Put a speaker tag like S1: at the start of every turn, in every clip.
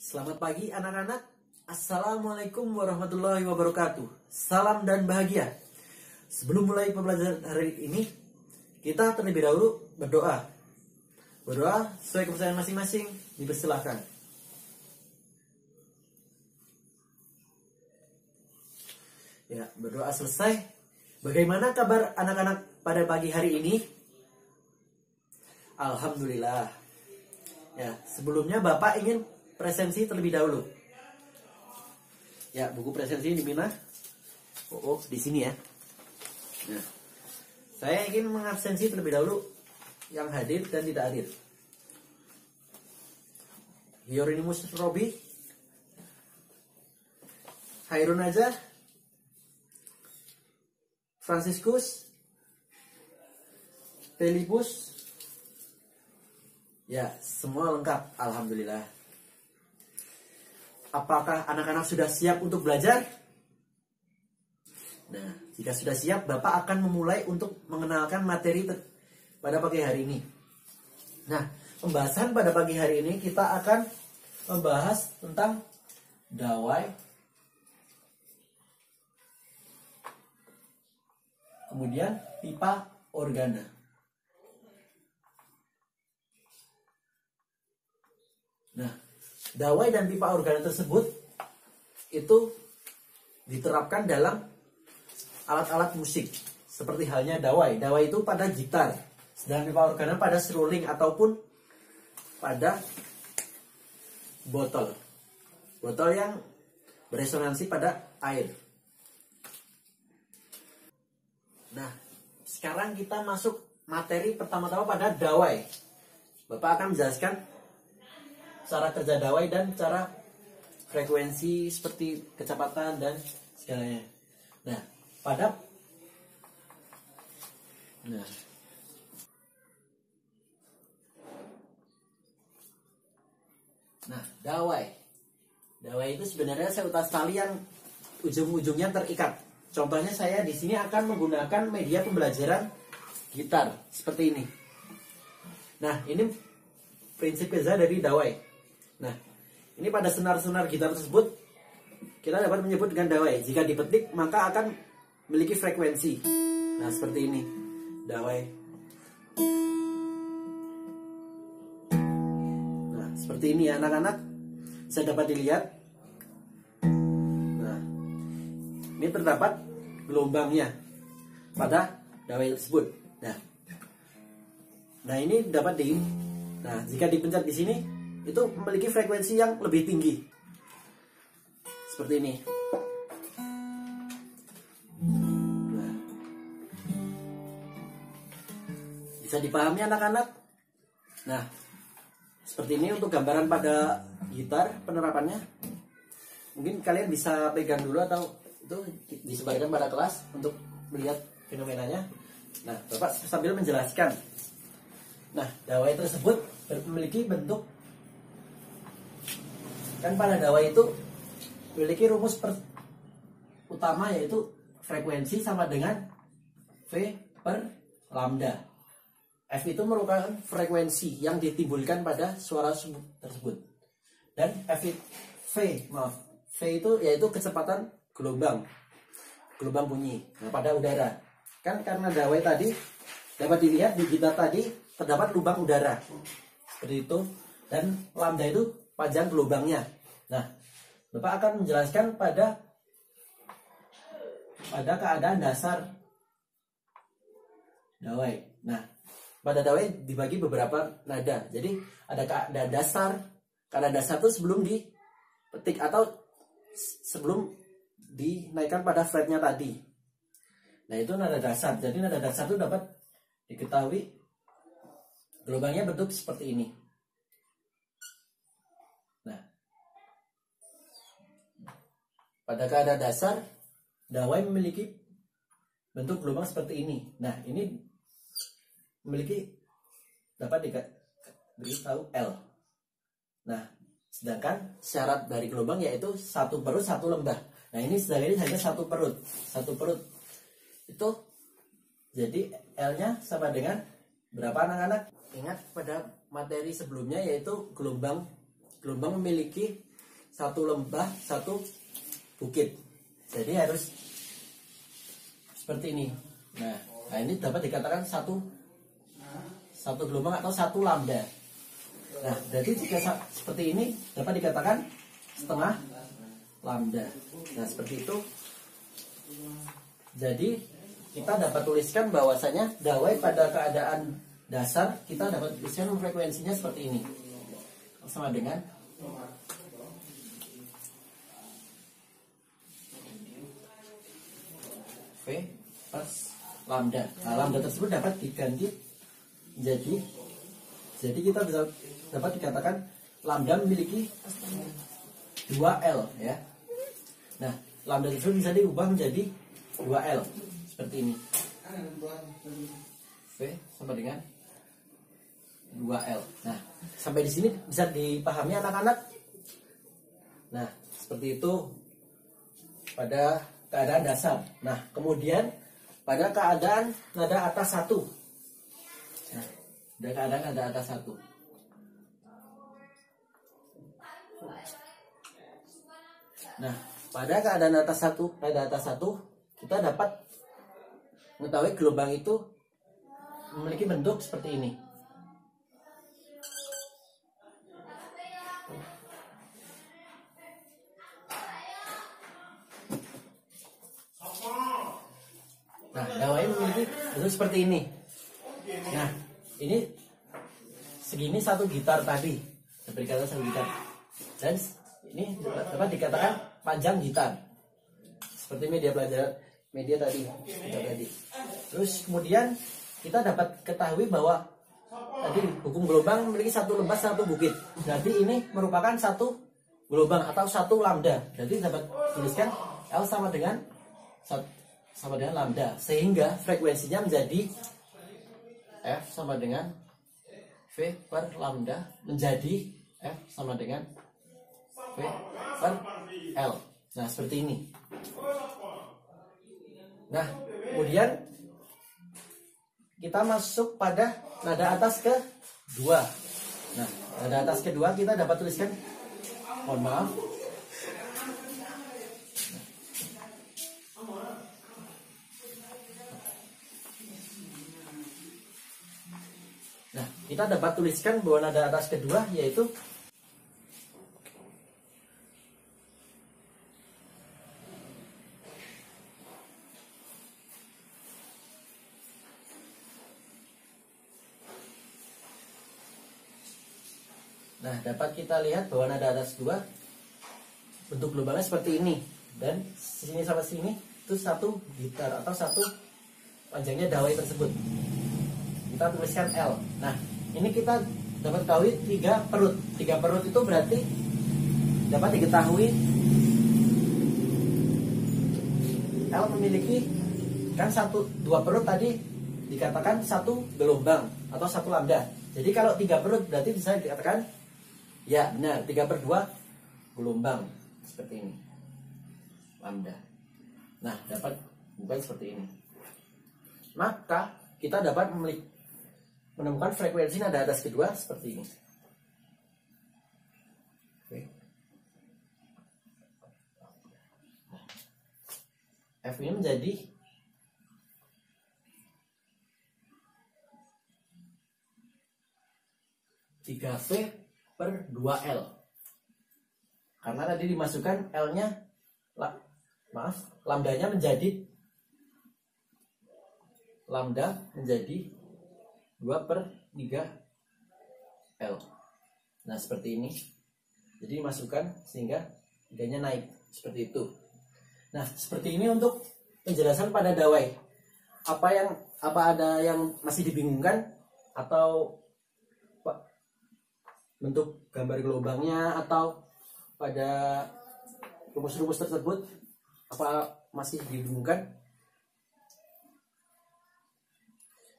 S1: Selamat pagi anak-anak. Assalamualaikum warahmatullahi wabarakatuh. Salam dan bahagia. Sebelum mulai pembelajaran hari ini, kita terlebih dahulu berdoa. Berdoa sesuai kepercayaan masing-masing, dipersilahkan. Ya, berdoa selesai. Bagaimana kabar anak-anak pada pagi hari ini? Alhamdulillah. Ya, sebelumnya Bapak ingin presensi terlebih dahulu. Ya, buku presensi di mana? Oh, di sini ya. Nah, saya ingin mengabsensi terlebih dahulu yang hadir dan tidak hadir. Hieronymus Robi, Hairun Najah, Franciscus, Telipus. Ya, semua lengkap, alhamdulillah. Apakah anak-anak sudah siap untuk belajar? Nah, jika sudah siap, Bapak akan memulai untuk mengenalkan materi pada pagi hari ini. Nah, pembahasan pada pagi hari ini kita akan membahas tentang dawai, kemudian pipa organa. Nah, dawai dan pipa organa tersebut itu diterapkan dalam alat-alat musik. Seperti halnya dawai. Dawai itu pada gitar. Sedangkan pipa organa pada seruling ataupun pada botol. Botol yang beresonansi pada air. Nah, sekarang kita masuk materi pertama-tama pada dawai. Bapak akan menjelaskan cara kerja dawai dan cara frekuensi seperti kecepatan dan segalanya. Nah, dawai. Dawai itu sebenarnya seutas tali yang ujung-ujungnya terikat. Contohnya saya di sini akan menggunakan media pembelajaran gitar seperti ini. Nah, ini prinsip kerja dari dawai. Nah, ini pada senar-senar gitar tersebut kita dapat menyebut dengan dawai. Jika dipetik maka akan memiliki frekuensi. Nah, seperti ini dawai. Nah, seperti ini ya anak-anak. Bisa dapat dilihat. Nah, ini terdapat gelombangnya pada dawai tersebut. Nah, ini dapat Nah, jika dipencet di sini itu memiliki frekuensi yang lebih tinggi. Seperti ini. Nah, bisa dipahami anak-anak? Nah, seperti ini untuk gambaran pada gitar penerapannya. Mungkin kalian bisa pegang dulu atau itu disebarkan pada kelas untuk melihat fenomenanya. Nah, Bapak sambil menjelaskan. Nah, dawai tersebut memiliki bentuk. Kan pada dawai itu memiliki rumus utama yaitu frekuensi sama dengan V per lambda. F itu merupakan frekuensi yang ditimbulkan pada suara tersebut. Dan V itu yaitu kecepatan gelombang bunyi pada udara. Kan karena dawai tadi dapat dilihat di gitar tadi terdapat lubang udara. Seperti itu. Dan lambda itu panjang gelombangnya. Nah, Bapak akan menjelaskan pada keadaan dasar dawai. Nah, pada dawai dibagi beberapa nada. Jadi ada keadaan dasar. Keadaan dasar itu sebelum dipetik atau sebelum dinaikkan pada fretnya tadi. Nah, itu nada dasar. Jadi nada dasar itu dapat diketahui gelombangnya bentuk seperti ini. Pada keadaan dasar, dawai memiliki bentuk gelombang seperti ini. Nah, ini memiliki dapat diberitahu L. Nah, sedangkan syarat dari gelombang yaitu satu perut satu lembah. Nah, ini sedangkan hanya satu perut. Itu jadi L-nya sama dengan berapa anak-anak? Ingat pada materi sebelumnya yaitu gelombang memiliki satu lembah, satu bukit. Jadi harus seperti ini. Nah ini dapat dikatakan satu gelombang atau satu lambda. Nah, jadi jika seperti ini dapat dikatakan setengah lambda. Nah, seperti itu. Jadi kita dapat tuliskan bahwasanya dawai pada keadaan dasar kita dapat tuliskan frekuensinya seperti ini, sama dengan V per lambda. Nah, lambda tersebut dapat diganti jadi kita bisa dapat dikatakan lambda memiliki 2L ya. Nah, lambda tersebut bisa diubah menjadi 2L seperti ini. V sama dengan 2L. Nah, sampai di sini bisa dipahami anak-anak. Nah, seperti itu pada keadaan dasar. Nah, kemudian pada keadaan nada atas 1. Nah, pada keadaan nada atas 1. Nah, pada keadaan nada atas 1 kita dapat mengetahui gelombang itu memiliki bentuk seperti ini. Nah, dawai memiliki bentuk seperti ini. Nah, ini segini satu gitar tadi, seperti kata satu gitar, dan ini dapat dikatakan panjang gitar, seperti media tadi. Terus kemudian kita dapat ketahui bahwa tadi hukum gelombang memiliki satu lembah satu bukit. Jadi ini merupakan satu gelombang atau satu lambda. Jadi dapat tuliskan L sama dengan lambda, sehingga frekuensinya menjadi F sama dengan V per lambda menjadi F sama dengan V per L. Nah, seperti ini. Nah, kemudian kita masuk pada nada atas kedua. Nah, nada atas kedua kita dapat tuliskan, mohon maaf. Nah, kita dapat tuliskan bahwa nada atas kedua yaitu Nah, dapat kita lihat bahwa nada atas 2 bentuk gelombangnya seperti ini, dan sini sama sini itu satu gitar atau satu panjangnya dawai tersebut. Kita tuliskan L. Nah, ini kita dapat ketahui 3 perut. 3 perut itu berarti dapat diketahui L memiliki kan 2 perut tadi dikatakan satu gelombang atau satu lambda. Jadi kalau 3 perut berarti bisa dikatakan ya benar 3/2 gelombang seperti ini, lambda. Nah, dapat bukan seperti ini. Maka kita dapat menemukan frekuensi nada atas kedua seperti ini. Oke. F ini menjadi tiga V per 2L, karena tadi dimasukkan L-nya lambdanya menjadi 2/3L. Nah, seperti ini. Jadi dimasukkan sehingga 3-nya naik seperti itu. Nah, seperti ini untuk penjelasan pada dawai. Apa ada yang masih dibingungkan atau bentuk gambar gelombangnya atau pada rumus-rumus tersebut apa masih dibingungkan?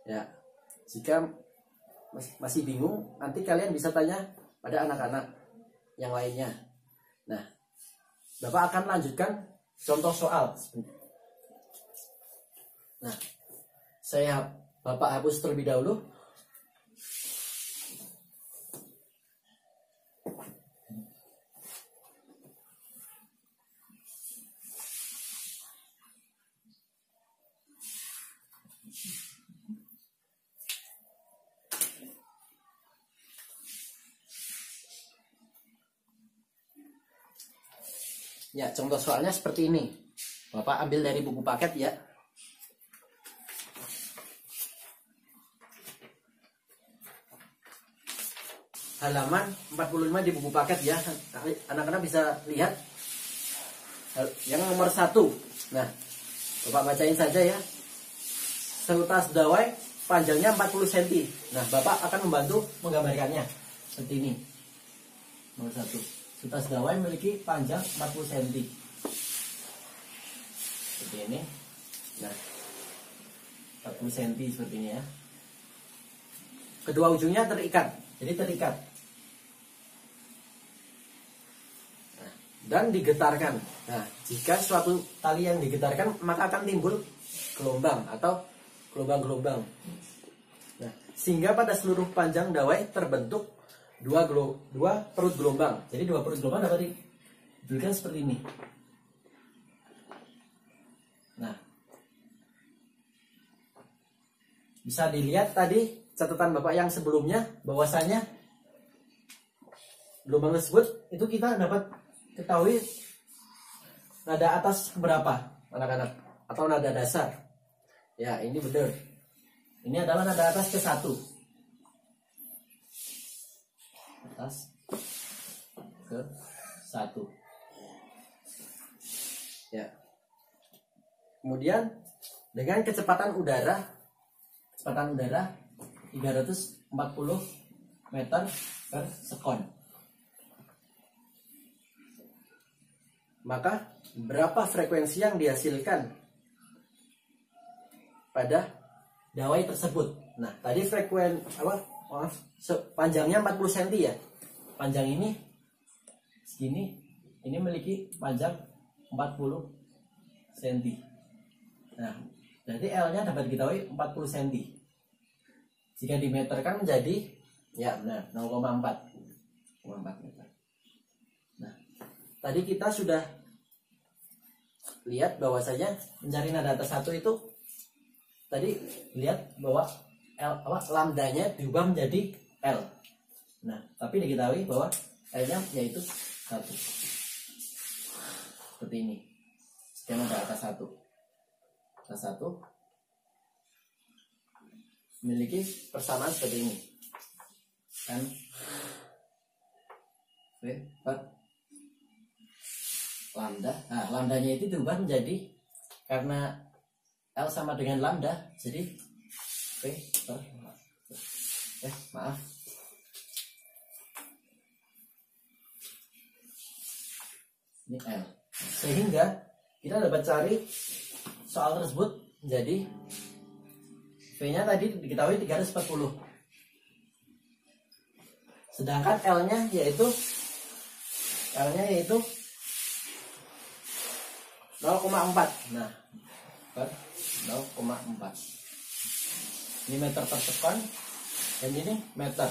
S1: Ya, jika masih bingung, nanti kalian bisa tanya pada anak-anak yang lainnya. Nah, Bapak akan lanjutkan contoh soal. Nah, Bapak hapus terlebih dahulu. Ya, contoh soalnya seperti ini. Bapak ambil dari buku paket ya. Halaman 45 di buku paket ya. Anak-anak bisa lihat yang nomor 1. Nah, Bapak bacain saja ya. Seutas dawai panjangnya 40 cm. Nah, Bapak akan membantu menggambarkannya seperti ini. Nomor 1. Seutas dawai memiliki panjang 40 cm. Seperti ini. Nah, 40 cm seperti ini ya. Kedua ujungnya terikat. Jadi terikat. Nah, dan digetarkan. Nah, jika suatu tali yang digetarkan maka akan timbul gelombang atau gelombang-gelombang. Nah, sehingga pada seluruh panjang dawai terbentuk dua perut gelombang. Jadi dua perut gelombang dapat diberikan seperti ini. Nah, bisa dilihat tadi catatan Bapak yang sebelumnya bahwasanya gelombang tersebut itu kita dapat ketahui nada atas berapa anak-anak atau nada dasar. Ya, ini benar. Ini adalah nada atas ke-1. Atas ke-1. Ya. Kemudian dengan kecepatan udara 340 meter per sekon. Maka berapa frekuensi yang dihasilkan pada dawai tersebut? Nah, tadi panjangnya 40 cm ya. Panjang ini segini, ini memiliki panjang 40 cm. Nah, jadi L-nya dapat diketahui 40 cm. Jika dimeterkan menjadi ya benar 0,4 meter. Nah, tadi kita sudah lihat bahwasanya mencari nada atas 1 itu tadi lihat bahwa lambdanya diubah menjadi L. Nah, tapi diketahui bahwa L-nya yaitu 1. Seperti ini. Skema nada atas 1. Atas 1 memiliki persamaan seperti ini. Kan V per lambda. Nah, lambdanya itu diubah menjadi karena L sama dengan lambda, jadi V per maaf. Ini L. Sehingga kita dapat cari soal tersebut menjadi V-nya tadi diketahui 340. Sedangkan L-nya yaitu 0,4. Nah, per 0,4. Ini meter per sekon dan ini meter.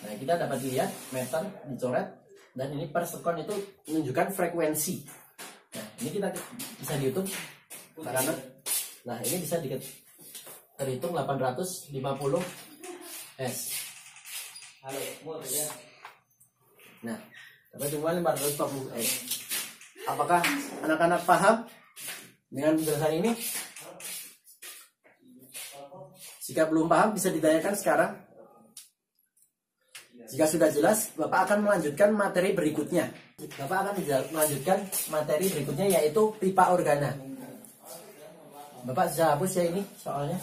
S1: Nah, kita dapat lihat meter dicoret dan ini per sekon itu menunjukkan frekuensi. Nah, ini kita bisa dihitung karena nah, ini bisa terhitung 850 S. Nah, dapat cuma 540 S. Apakah anak-anak paham dengan penjelasan ini? Jika belum paham bisa ditanyakan sekarang. Jika sudah jelas, Bapak akan melanjutkan materi berikutnya. Bapak akan melanjutkan materi berikutnya yaitu pipa organa. Bapak bisa hapus ya ini soalnya.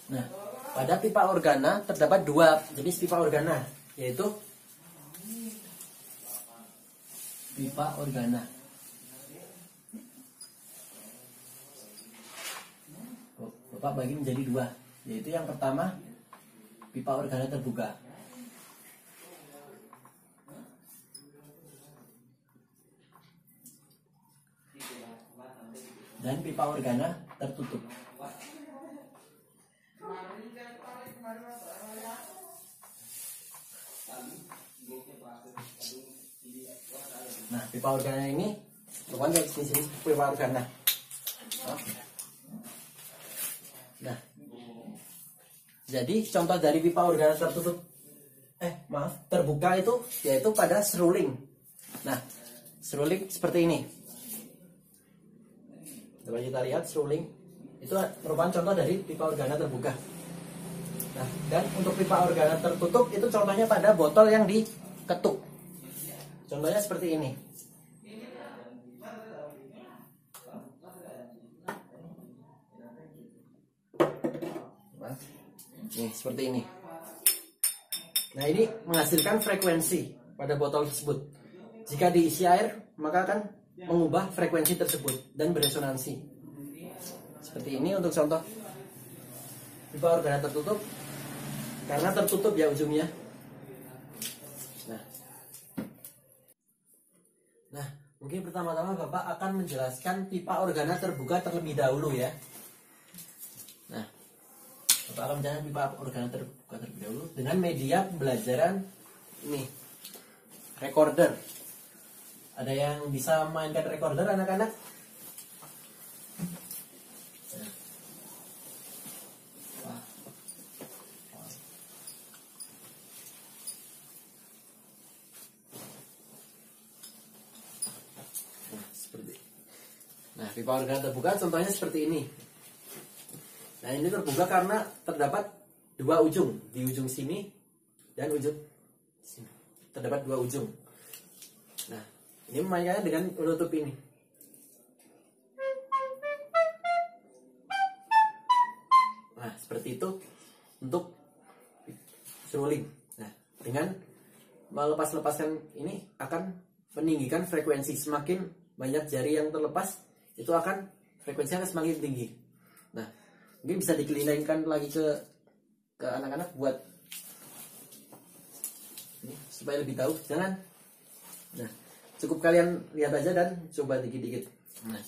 S1: Nah, pada pipa organa terdapat 2 jenis pipa organa, yaitu pipa organa. Bapak bagi menjadi 2, yaitu yang pertama pipa organa terbuka. Dan pipa organa tertutup. Nah, pipa organa ini bukan jenis pipa organa. Jadi contoh dari pipa organa terbuka itu yaitu pada seruling. Nah, seruling seperti ini. Coba kita lihat seruling itu merupakan contoh dari pipa organa terbuka. Nah, dan untuk pipa organa tertutup itu contohnya pada botol yang diketuk. Contohnya seperti ini. Nih, seperti ini. Nah, ini menghasilkan frekuensi pada botol tersebut. Jika diisi air, maka akan mengubah frekuensi tersebut dan beresonansi. Seperti ini untuk contoh pipa organa tertutup, karena tertutup ya ujungnya. Nah, mungkin pertama-tama Bapak akan menjelaskan pipa organa terbuka terlebih dahulu ya. Nah, Bapak akan menjelaskan pipa organa terbuka terlebih dahulu dengan media pembelajaran ini, recorder. Ada yang bisa mainkan recorder anak-anak? Nah, pipa organa terbuka contohnya seperti ini. Nah, ini terbuka karena terdapat dua ujung, di ujung sini dan ujung sini. Terdapat dua ujung. Nah, ini memainkannya dengan menutup ini. Nah, seperti itu untuk seruling. Nah, dengan melepas-lepaskan ini akan meninggikan frekuensi. Semakin banyak jari yang terlepas, itu akan frekuensinya akan semakin tinggi. Nah, mungkin bisa dikelilingkan lagi ke anak-anak buat ini, supaya lebih tahu. Jangan. Nah, cukup kalian lihat aja dan coba dikit-dikit. Nah,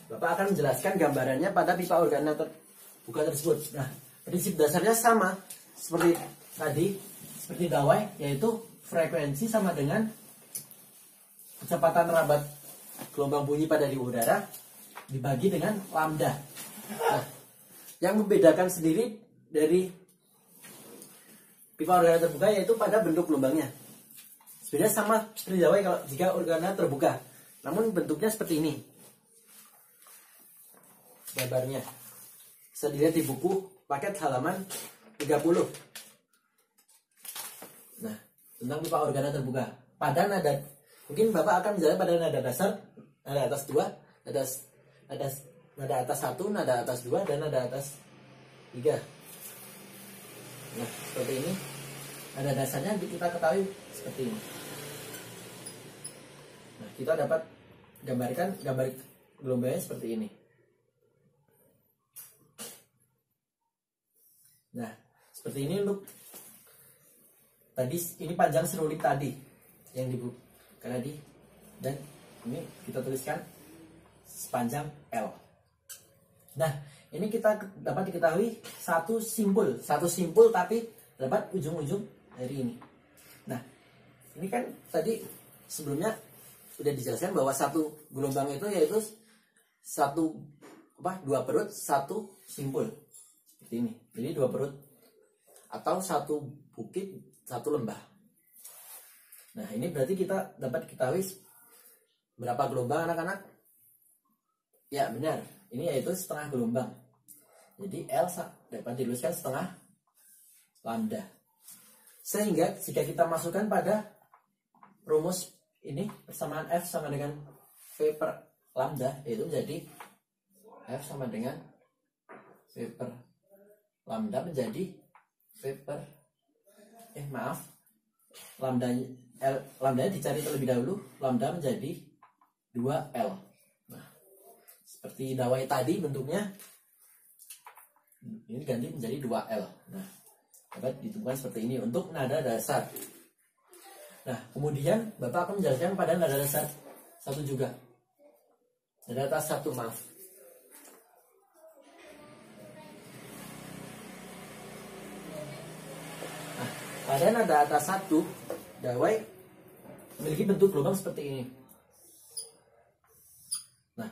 S1: Bapak akan menjelaskan gambarannya pada pipa organa terbuka tersebut. Nah, prinsip dasarnya sama seperti tadi, seperti dawai, yaitu frekuensi sama dengan kecepatan rabat gelombang bunyi pada di udara dibagi dengan lambda. Nah, yang membedakan sendiri dari pipa organa terbuka yaitu pada bentuk gelombangnya. Sebenarnya sama seperti dawai kalau jika organa terbuka, namun bentuknya seperti ini. Gambarnya bisa dilihat di buku paket halaman 30. Nah, tentang pipa organa terbuka. Pada nada, mungkin Bapak akan menjelaskan pada nada dasar, nada atas 2, nada atas 1, nada atas 2, dan nada atas 3. Nah, seperti ini. Nada dasarnya kita ketahui seperti ini. Nah, kita dapat gambar gelombangnya seperti ini. Nah, seperti ini untuk tadi, ini panjang seruling tadi yang dibuka tadi, dan ini kita tuliskan sepanjang L. Nah, ini kita dapat diketahui satu simpul tapi dapat ujung-ujung dari ini. Nah, ini kan tadi sebelumnya sudah dijelaskan bahwa satu gelombang itu yaitu dua perut satu simpul seperti ini. Jadi dua perut atau satu bukit satu lembah. Nah, ini berarti kita dapat diketahui berapa gelombang anak-anak? Ya, benar. Ini yaitu setengah gelombang. Jadi L dapat dituliskan setengah lambda. Sehingga jika kita masukkan pada rumus ini, persamaan F sama dengan V per lambda, yaitu menjadi F sama dengan V per lambda menjadi V per lambdanya dicari terlebih dahulu, lambda menjadi 2L. Nah, seperti dawai tadi bentuknya, ini ganti menjadi 2L. Nah, dapat ditemukan seperti ini untuk nada dasar. Nah, kemudian Bapak akan menjelaskan pada nada dasar satu juga. Nada atas 1, maaf. Nah, pada nada atas 1, dawai memiliki bentuk gelombang seperti ini. Nah,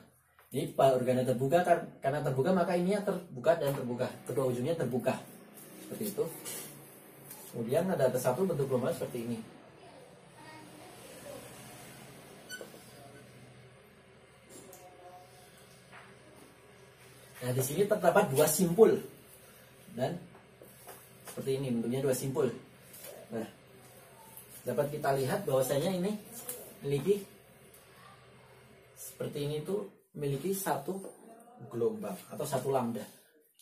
S1: ini pipa organa terbuka, karena terbuka maka ininya terbuka dan terbuka. Kedua ujungnya terbuka. seperti itu. Kemudian nada atas 1 bentuk gelombang seperti ini. Nah, di sini terdapat 2 simpul dan seperti ini bentuknya 2 simpul. Nah, dapat kita lihat bahwasanya ini memiliki seperti ini tuh memiliki 1 gelombang atau 1 lambda.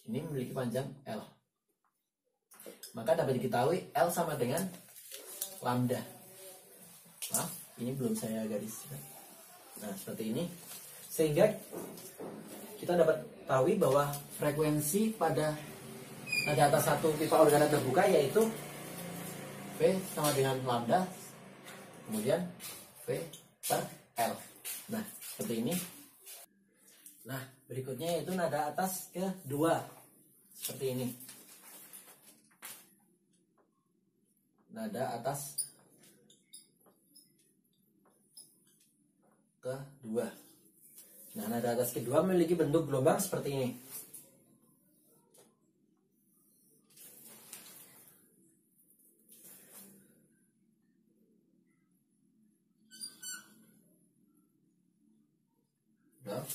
S1: Ini memiliki panjang L. Maka dapat diketahui L sama dengan lambda. Nah, ini belum saya gariskan. Nah, seperti ini. Sehingga kita dapat ketahui bahwa frekuensi pada nada atas 1 pipa organa terbuka yaitu V sama dengan lambda, kemudian V per L. Nah, seperti ini. Nah, berikutnya yaitu nada atas kedua. Seperti ini. Nada atas kedua. Nah, nada atas kedua memiliki bentuk gelombang seperti ini. Nah.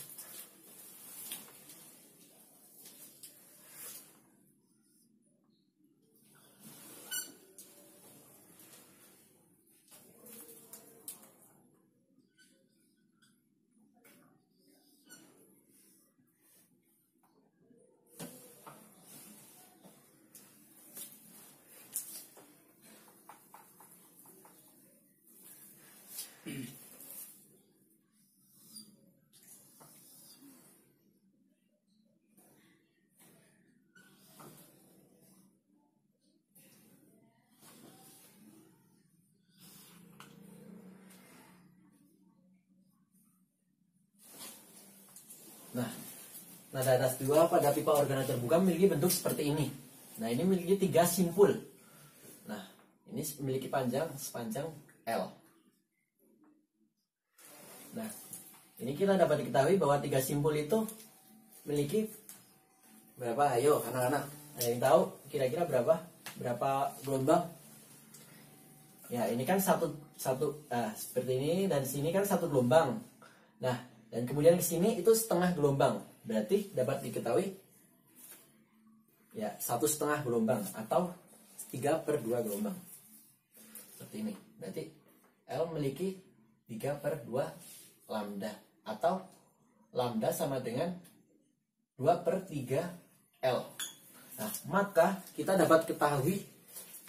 S1: Nah, nada atas 2 pada pipa organa terbuka memiliki bentuk seperti ini. Nah, ini memiliki 3 simpul. Nah, ini memiliki panjang sepanjang L. Nah, ini kita dapat diketahui bahwa 3 simpul itu memiliki berapa? Ayo, anak-anak, ada yang tahu kira-kira berapa gelombang? Ya, ini kan satu seperti ini, dan sini kan 1 gelombang. Nah, dan kemudian ke sini itu setengah gelombang. Berarti dapat diketahui ya 1,5 gelombang atau 3/2 gelombang. Seperti ini. Berarti L memiliki 3/2 lambda atau lambda sama dengan 2/3 L. Nah, maka kita dapat ketahui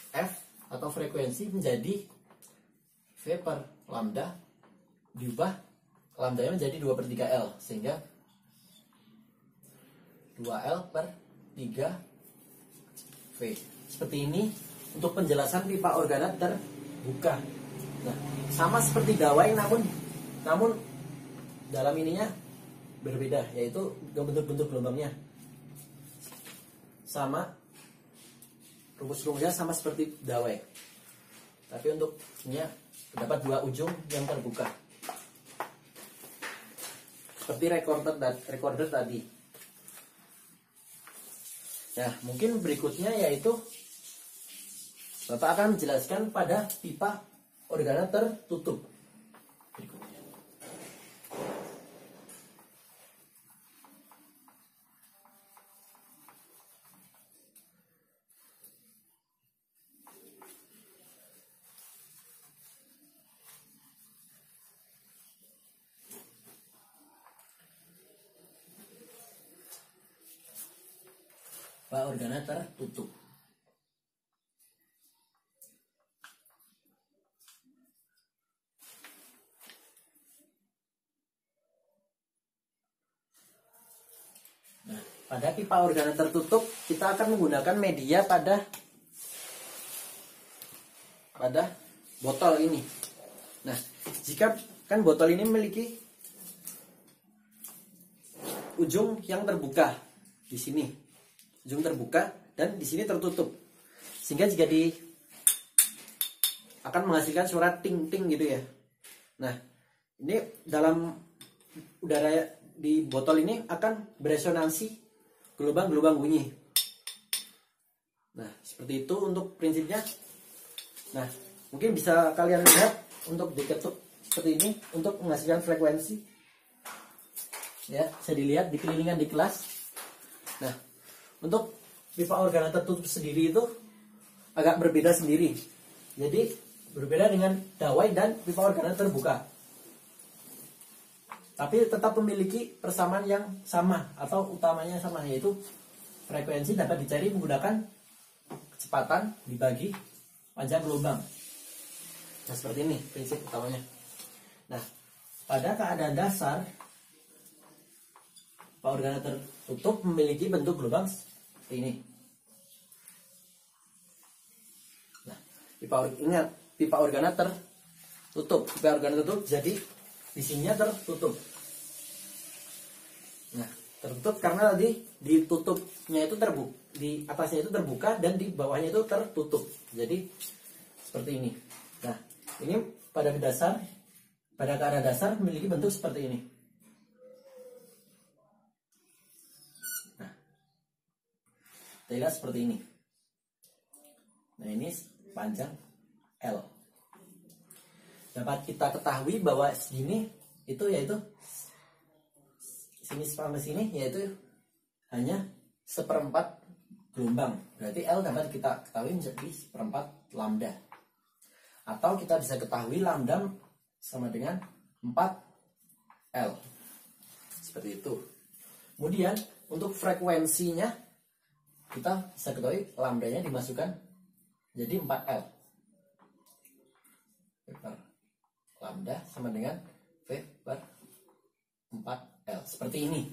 S1: F atau frekuensi menjadi V per lambda diubah lambdanya menjadi 2/3 L, sehingga 2L per 3 V. Seperti ini untuk penjelasan pipa organa terbuka. Nah, sama seperti dawai namun dalam ininya berbeda, yaitu bentuk-bentuk gelombangnya. Sama, rumus-rumusnya sama seperti dawai. Tapi untuk ini terdapat 2 ujung yang terbuka. Seperti recorder tadi. Nah, mungkin berikutnya yaitu Bapak akan menjelaskan pada pipa organa tertutup. Berikutnya. Pipa organa tertutup. Nah, pada pipa organa tertutup kita akan menggunakan media pada botol ini. Nah, jika kan botol ini memiliki ujung yang terbuka di sini. Ujung terbuka dan di sini tertutup, sehingga jika akan menghasilkan suara ting ting gitu ya. Nah, ini dalam udara di botol ini akan beresonansi gelombang-gelombang bunyi. Nah, seperti itu untuk prinsipnya. Nah, mungkin bisa kalian lihat untuk diketuk seperti ini untuk menghasilkan frekuensi. Ya, bisa dilihat di kelilingan di kelas. Nah, untuk pipa organa tertutup sendiri itu agak berbeda sendiri. Jadi, berbeda dengan dawai dan pipa organa terbuka. Tapi tetap memiliki persamaan yang sama atau utamanya sama, yaitu frekuensi dapat dicari menggunakan kecepatan dibagi panjang gelombang. Nah, seperti ini prinsip utamanya. Nah, pada keadaan dasar pipa organa tertutup memiliki bentuk gelombang seperti ini. Nah, ingat pipa organa tertutup. Pipa organa tertutup jadi di sininya tertutup. Nah, tertutup karena tadi ditutupnya itu terbuka, di atasnya itu terbuka dan di bawahnya itu tertutup. Jadi seperti ini. Nah, ini pada keadaan dasar memiliki bentuk seperti ini. Nah, kita lihat seperti ini. Nah, ini panjang L. Dapat kita ketahui bahwa segini itu yaitu sini sampai sini yaitu hanya seperempat gelombang. Berarti L dapat kita ketahui menjadi seperempat lambda. Atau kita bisa ketahui lambda sama dengan 4L. Seperti itu. Kemudian untuk frekuensinya kita bisa ketahui lambdanya dimasukkan jadi 4L. Lambda sama dengan V per 4L. Seperti ini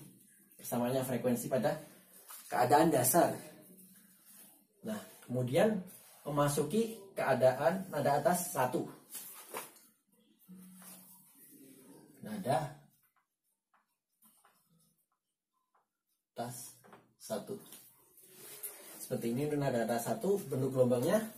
S1: persamaannya frekuensi pada keadaan dasar. Nah, kemudian memasuki keadaan nada atas 1. Nada atas 1. Seperti ini nada atas 1, bentuk gelombangnya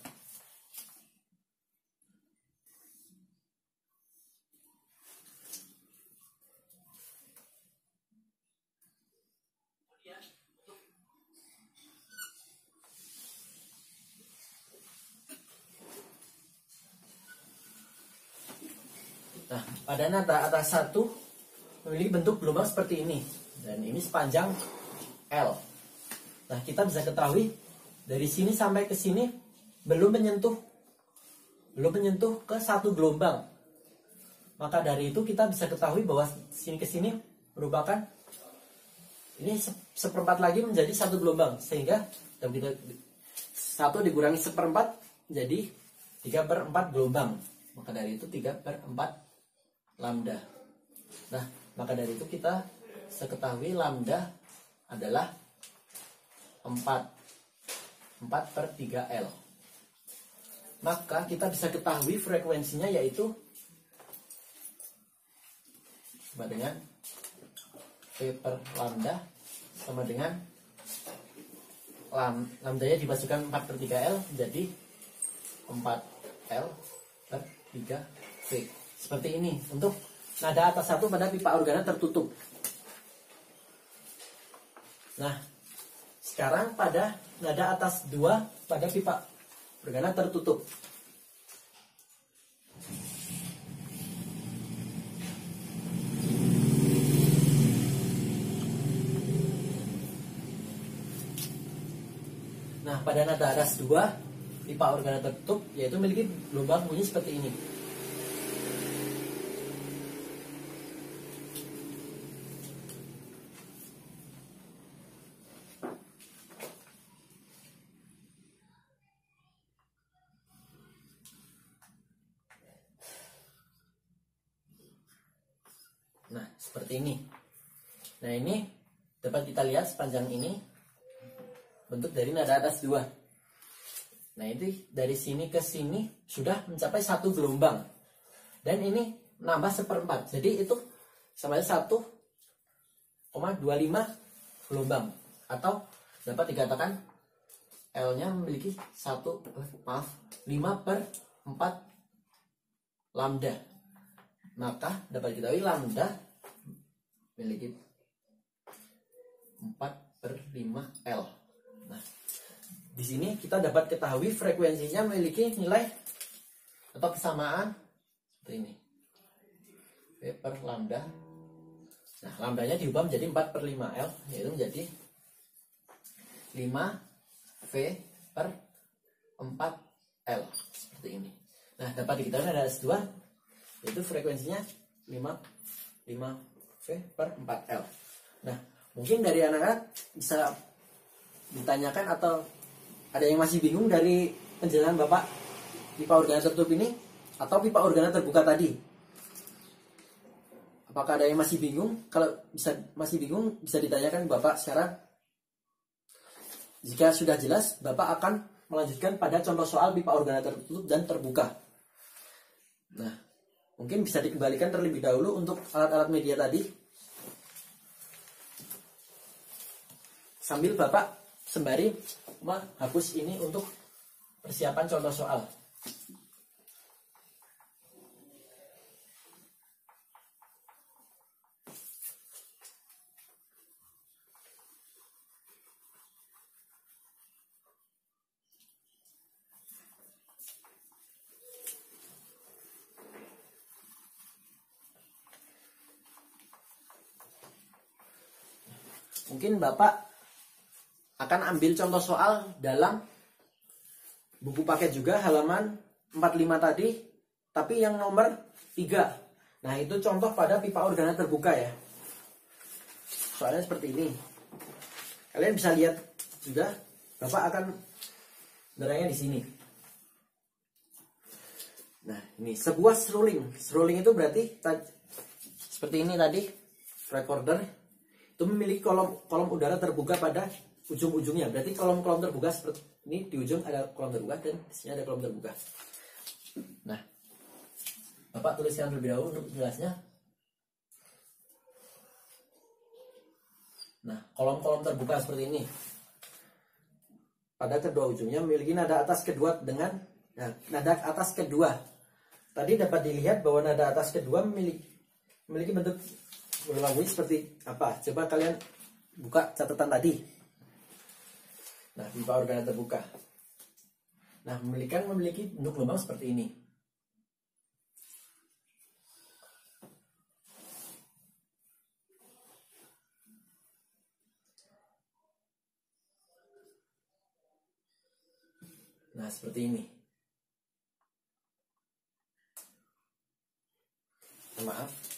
S1: pada nada atas 1 memiliki bentuk gelombang seperti ini, dan ini sepanjang L. Nah, kita bisa ketahui dari sini sampai ke sini belum menyentuh ke satu gelombang. Maka dari itu kita bisa ketahui bahwa sini ke sini merupakan ini seperempat lagi menjadi satu gelombang, sehingga 1 dikurangi seperempat jadi 3/4 gelombang. Maka dari itu 3/4 lambda. Nah, maka dari itu kita seketahui lambda adalah 4/3L. Maka kita bisa ketahui frekuensinya yaitu sama dengan V per lambda sama dengan lambdanya dimasukkan 4/3L jadi 4L per 3V. Seperti ini untuk nada atas 1 pada pipa organa tertutup. Nah, sekarang pada nada atas 2 pada pipa organa tertutup. Nah, pada nada atas 2 pipa organa tertutup yaitu memiliki gelombang bunyi seperti ini. Nah, seperti ini. Nah, ini dapat kita lihat sepanjang ini bentuk dari nada atas 2. Nah, ini dari sini ke sini sudah mencapai satu gelombang. Dan ini nambah seperempat. Jadi itu sama 1,25 gelombang. Atau dapat dikatakan L-nya memiliki 5/4 lambda. Maka dapat diketahui lambda memiliki 4/5L. Nah, di sini kita dapat ketahui frekuensinya memiliki nilai atau kesamaan seperti ini. V per lambda. Nah, lambdanya diubah menjadi 4/5L, yaitu menjadi 5V per 4L seperti ini. Nah, dapat diketahui ada S2 yaitu frekuensinya 5V per 4L. Nah, mungkin dari anak-anak bisa ditanyakan atau ada yang masih bingung dari penjelasan Bapak pipa organa tertutup ini atau pipa organa terbuka tadi. Apakah ada yang masih bingung? Kalau masih bingung bisa ditanyakan Bapak sekarang. Jika sudah jelas, Bapak akan melanjutkan pada contoh soal pipa organa tertutup dan terbuka. Nah, mungkin bisa dikembalikan terlebih dahulu untuk alat-alat media tadi. Sambil Bapak sembari menghapus ini untuk persiapan contoh soal. Mungkin Bapak akan ambil contoh soal dalam buku paket juga halaman 45 tadi, tapi yang nomor 3. Nah, itu contoh pada pipa organa terbuka ya. Soalnya seperti ini. Kalian bisa lihat juga, Bapak akan menerangnya di sini. Nah, ini sebuah seruling. Seruling itu berarti seperti ini tadi, recorder itu memiliki kolom udara terbuka pada ujung-ujungnya. Berarti kolom-kolom terbuka seperti ini, di ujung ada kolom terbuka dan di sini ada kolom terbuka. Nah, Bapak tuliskan terlebih dahulu untuk jelasnya. Nah, kolom-kolom terbuka seperti ini pada kedua ujungnya memiliki nada atas kedua dengan nada atas kedua. Tadi dapat dilihat bahwa nada atas kedua memiliki bentuk berlambung seperti apa? Coba kalian buka catatan tadi. Nah, pipa organa terbuka. Nah, memiliki bentuk gelombang seperti ini. Nah, seperti ini. Maaf.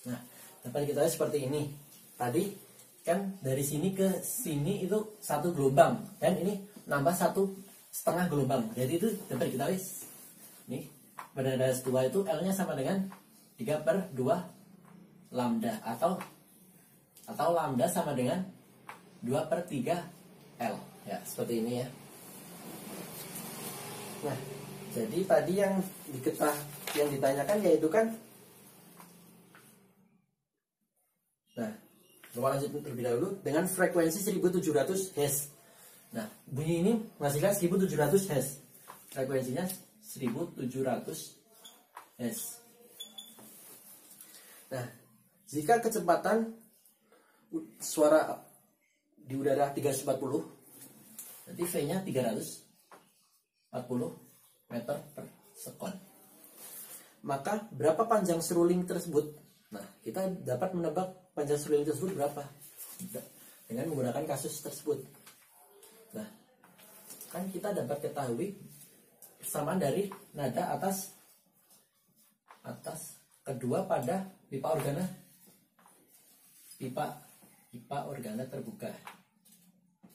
S1: Nah, dapat kita lihat seperti ini. Tadi kan dari sini ke sini itu satu gelombang dan ini nambah 1,5 gelombang. Jadi itu dapat kita lihat nih pada nada S2 itu L-nya sama dengan 3/2 lambda atau lambda sama dengan 2/3 L. Ya, seperti ini ya. Nah, jadi tadi yang ditanyakan yaitu kan. Nah, Bapak lanjut terlebih dahulu dengan frekuensi 1700 Hz. Nah, bunyi ini menghasilkan 1700 Hz. Frekuensinya 1700 Hz. Nah, jika kecepatan suara di udara 340, nanti V-nya 340 meter per sekon. Maka berapa panjang seruling tersebut? Nah, kita dapat menebak panjang seruling tersebut berapa dengan menggunakan kasus tersebut. Nah, kan kita dapat ketahui persamaan dari nada atas kedua pada pipa organa terbuka,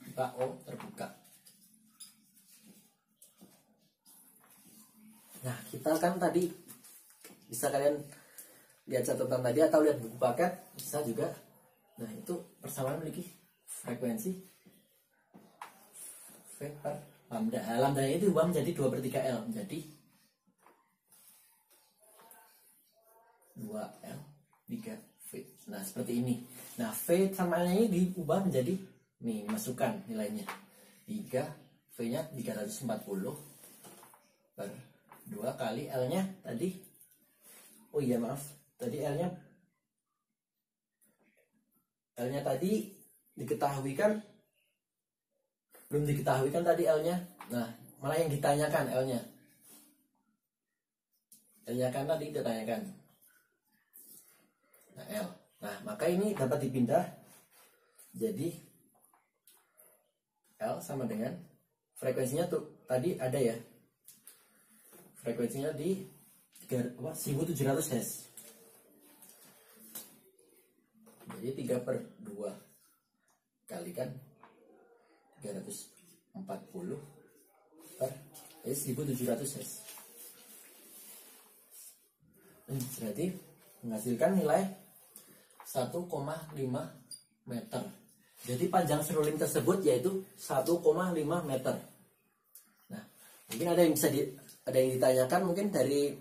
S1: pipa O terbuka. Nah, kita kan tadi bisa kalian lihat catatan tadi atau lihat buku paket bisa juga. Nah, itu persamaan memiliki frekuensi V per lambda. Lambda itu diubah menjadi 2/3 L menjadi 2L 3V. Nah seperti ini. Nah V sama L nya ini diubah menjadi, nih masukkan nilainya 3, V nya 340 per 2 kali L nya tadi, oh iya maaf, tadi L nya tadi diketahui kan, belum diketahui kan tadi L nya. Nah malah yang ditanyakan L nya kan tadi ditanyakan. Nah L, nah maka ini dapat dipindah jadi L sama dengan frekuensinya tuh tadi ada ya, frekuensinya di 1700 Hz. Jadi 3/2 kalikan 340 per 1700 Hz. Berarti menghasilkan nilai 1,5 meter. Jadi panjang seruling tersebut yaitu 1,5 meter. Nah, mungkin ada yang ditanyakan mungkin dari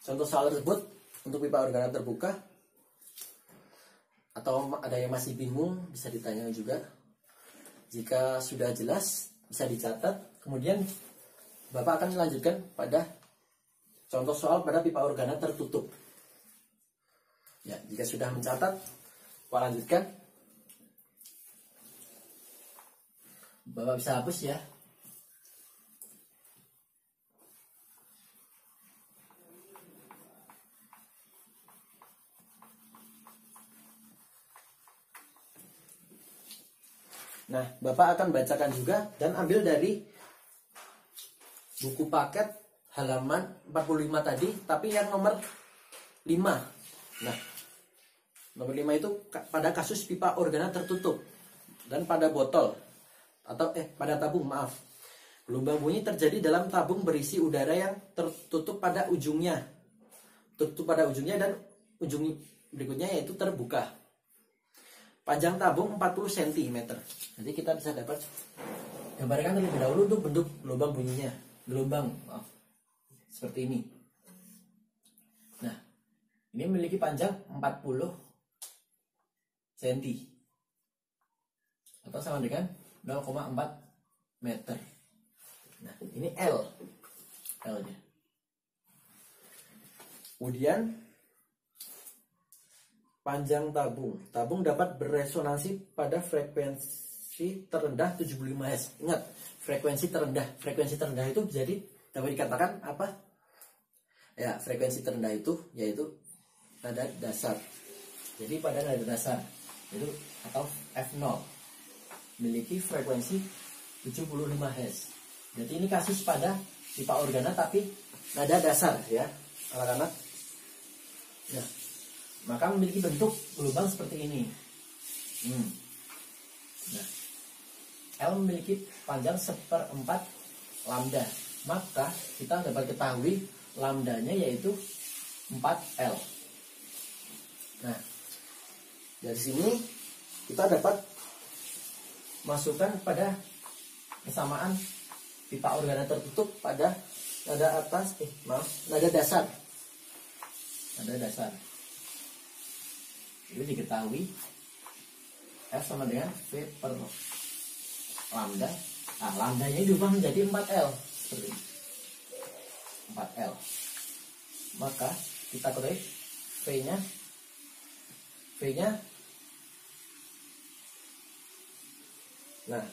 S1: contoh soal tersebut untuk pipa organa terbuka, atau ada yang masih bingung bisa ditanya juga. Jika sudah jelas bisa dicatat. Kemudian Bapak akan melanjutkan pada contoh soal pada pipa organa tertutup. Ya, jika sudah mencatat, Bapak lanjutkan. Bapak bisa hapus ya. Nah, Bapak akan bacakan juga dan ambil dari buku paket halaman 45 tadi, tapi yang nomor 5. Nah, nomor 5 itu pada kasus pipa organa tertutup dan pada botol atau pada tabung, maaf. Gelombang bunyi terjadi dalam tabung berisi udara yang tertutup pada ujungnya. Tertutup pada ujungnya dan ujung berikutnya yaitu terbuka. Panjang tabung 40 cm. Jadi kita bisa dapat gambarkan terlebih dahulu untuk bentuk gelombang bunyinya. Gelombang, maaf. Seperti ini. Nah, ini memiliki panjang 40 cm. Atau sama dengan 0,4 meter. Nah, ini L. L-nya. Kemudian panjang tabung. Tabung dapat beresonansi pada frekuensi terendah 75 Hz. Ingat, frekuensi terendah. Frekuensi terendah itu jadi dapat dikatakan apa? Ya, frekuensi terendah itu yaitu nada dasar. Jadi pada nada dasar itu atau F0 memiliki frekuensi 75 Hz. Jadi ini kasus pada pipa organa tapi nada dasar ya, anak-anak. Nah, maka memiliki bentuk gelombang seperti ini. Nah, L memiliki panjang 1/4 lambda. Maka kita dapat ketahui lambdanya yaitu 4L. Nah, dari sini kita dapat masukkan pada kesamaan pipa organa tertutup pada nada atas, nada dasar. Nada dasar. Itu diketahui F sama dengan V per lambda. Nah, lambdanya diubah menjadi 4L seperti ini. 4L. Maka kita ketahui V-nya nah,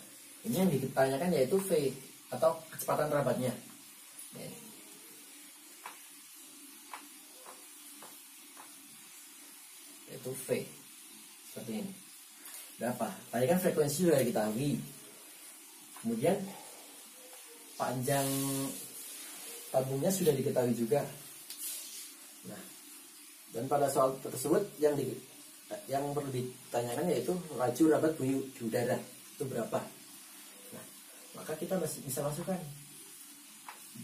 S1: ini yang ditanyakan yaitu V atau kecepatan rabatnya. Yaitu V. Seperti ini. Berapa? Tadi kan frekuensi sudah diketahui. Kemudian panjang tabungnya sudah diketahui juga. Nah, dan pada soal tersebut yang perlu ditanyakan yaitu laju rabat bunyi di udara itu berapa. Nah, maka kita masih bisa masukkan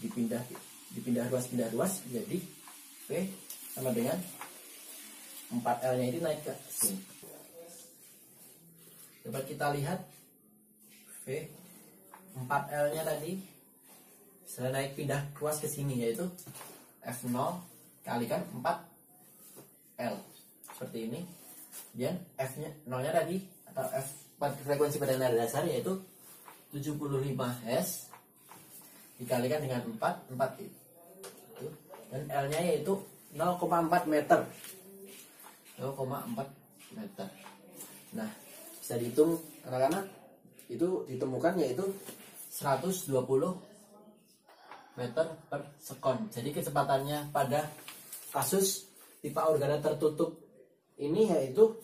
S1: dipindah ruas jadi V sama dengan 4L nya ini naik ke sini. Dapat kita lihat V 4L nya tadi setelah naik pindah ruas ke sini yaitu F0 kalikan 4 L seperti ini. Dan F-nya nolnya tadi atau F frekuensi pada nada dasar yaitu 75 Hz dikalikan dengan 4 itu. Dan L-nya yaitu 0,4 meter. 0,4 meter. Nah, bisa dihitung anak-anak, itu ditemukan yaitu 120 meter per sekon. Jadi kecepatannya pada kasus pipa organa tertutup ini yaitu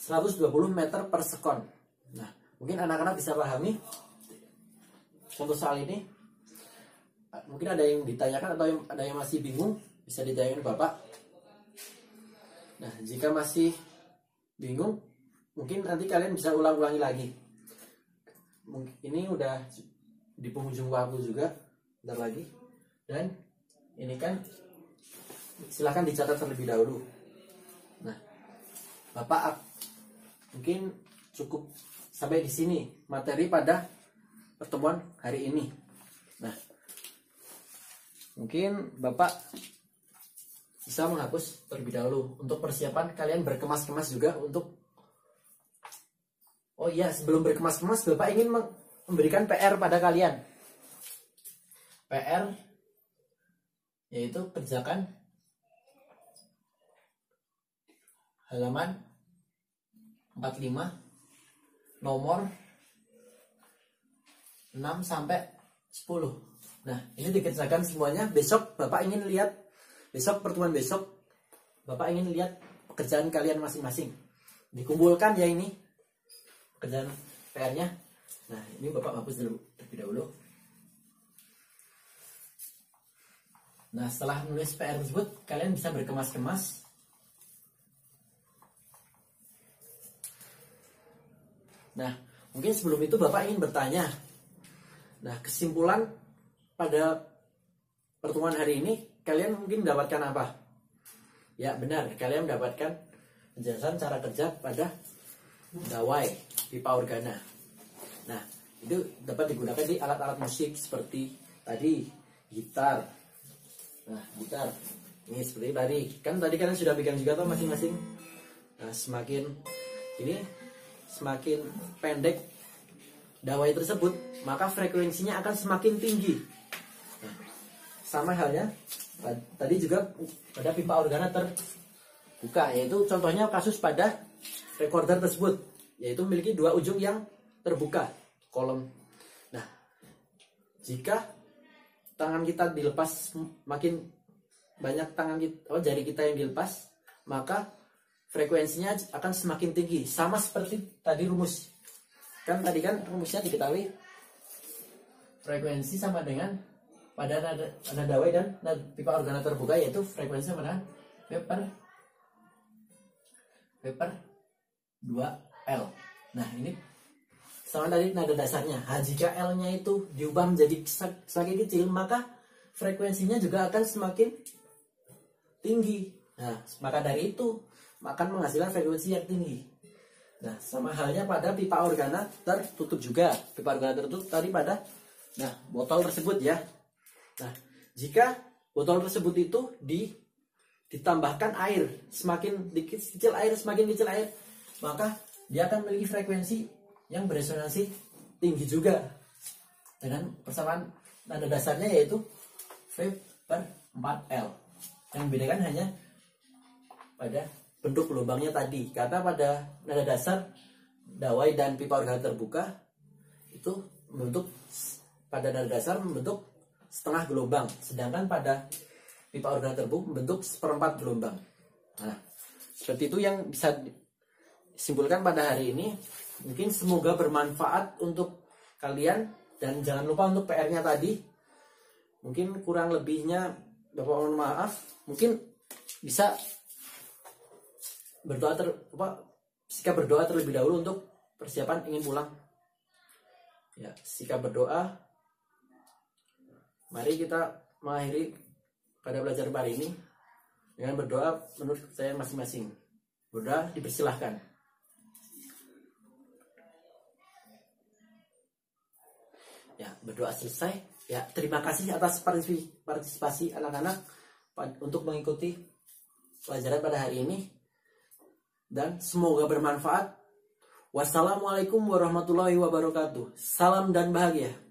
S1: 120 meter per sekon. Nah, mungkin anak-anak bisa pahami untuk soal ini. Mungkin ada yang ditanyakan atau ada yang masih bingung, bisa ditanyakan Bapak. Nah, jika masih bingung, mungkin nanti kalian bisa ulang-ulangi lagi. Ini udah di penghujung waktu juga, bentar lagi. Dan ini kan silahkan dicatat terlebih dahulu. Nah, Bapak mungkin cukup sampai di sini materi pada pertemuan hari ini. Nah, mungkin Bapak bisa menghapus terlebih dahulu untuk persiapan kalian berkemas-kemas juga untuk. Oh iya, sebelum berkemas-kemas Bapak ingin memberikan PR pada kalian. PR yaitu kerjakan halaman 45 nomor 6 sampai 10. Nah, ini dikerjakan semuanya. Besok Bapak ingin lihat, besok pertemuan besok Bapak ingin lihat pekerjaan kalian masing-masing. Dikumpulkan ya ini pekerjaan PR-nya. Nah, ini Bapak hapus dulu terlebih dahulu. Nah, setelah menulis PR tersebut, kalian bisa berkemas-kemas. Nah, mungkin sebelum itu Bapak ingin bertanya. Nah, kesimpulan pada pertemuan hari ini, kalian mungkin mendapatkan apa? Ya, benar, kalian mendapatkan penjelasan cara kerja pada dawai pipa organa. Nah, itu dapat digunakan di alat-alat musik seperti tadi gitar. Nah, gitar ini seperti tadi. Kan tadi kalian sudah pegang juga tuh masing-masing. Nah, semakin pendek dawai tersebut, maka frekuensinya akan semakin tinggi. Nah, sama halnya tadi juga pada pipa organa terbuka, yaitu contohnya kasus pada recorder tersebut, yaitu memiliki dua ujung yang terbuka kolom. Nah, jika tangan kita dilepas, makin banyak jari kita yang dilepas, maka frekuensinya akan semakin tinggi. Sama seperti tadi rumus. Kan tadi kan rumusnya diketahui frekuensi sama dengan pada nada dawai dan pipa organa terbuka, yaitu frekuensi sama dengan V per 2L. Nah, ini sama tadi nada dasarnya. Jika L-nya itu diubah menjadi semakin kecil, maka frekuensinya juga akan semakin tinggi. Nah, maka dari itu akan menghasilkan frekuensi yang tinggi. Nah, sama halnya pada pipa organa tertutup juga. Pipa organa tertutup tadi pada botol tersebut ya. Nah, jika botol tersebut itu ditambahkan air, semakin kecil air, maka dia akan memiliki frekuensi yang beresonansi tinggi juga dengan persamaan nada dasarnya yaitu V per 4L. Yang membedakan hanya pada bentuk gelombangnya tadi, karena pada nada dasar dawai dan pipa organa terbuka itu pada nada dasar membentuk setengah gelombang, sedangkan pada pipa organa terbuka membentuk seperempat gelombang. Nah, seperti itu yang bisa disimpulkan pada hari ini. Mungkin semoga bermanfaat untuk kalian, dan jangan lupa untuk PR-nya tadi. Mungkin kurang lebihnya Bapak mohon maaf. Mungkin bisa sikap berdoa terlebih dahulu untuk persiapan ingin pulang. Ya, sikap berdoa. Mari kita mengakhiri pada belajar hari ini dengan berdoa menurut saya masing-masing. Berdoa dipersilahkan. Ya, berdoa selesai. Ya, terima kasih atas partisipasi anak-anak untuk mengikuti pelajaran pada hari ini. Dan semoga bermanfaat. Wassalamualaikum warahmatullahi wabarakatuh. Salam dan bahagia.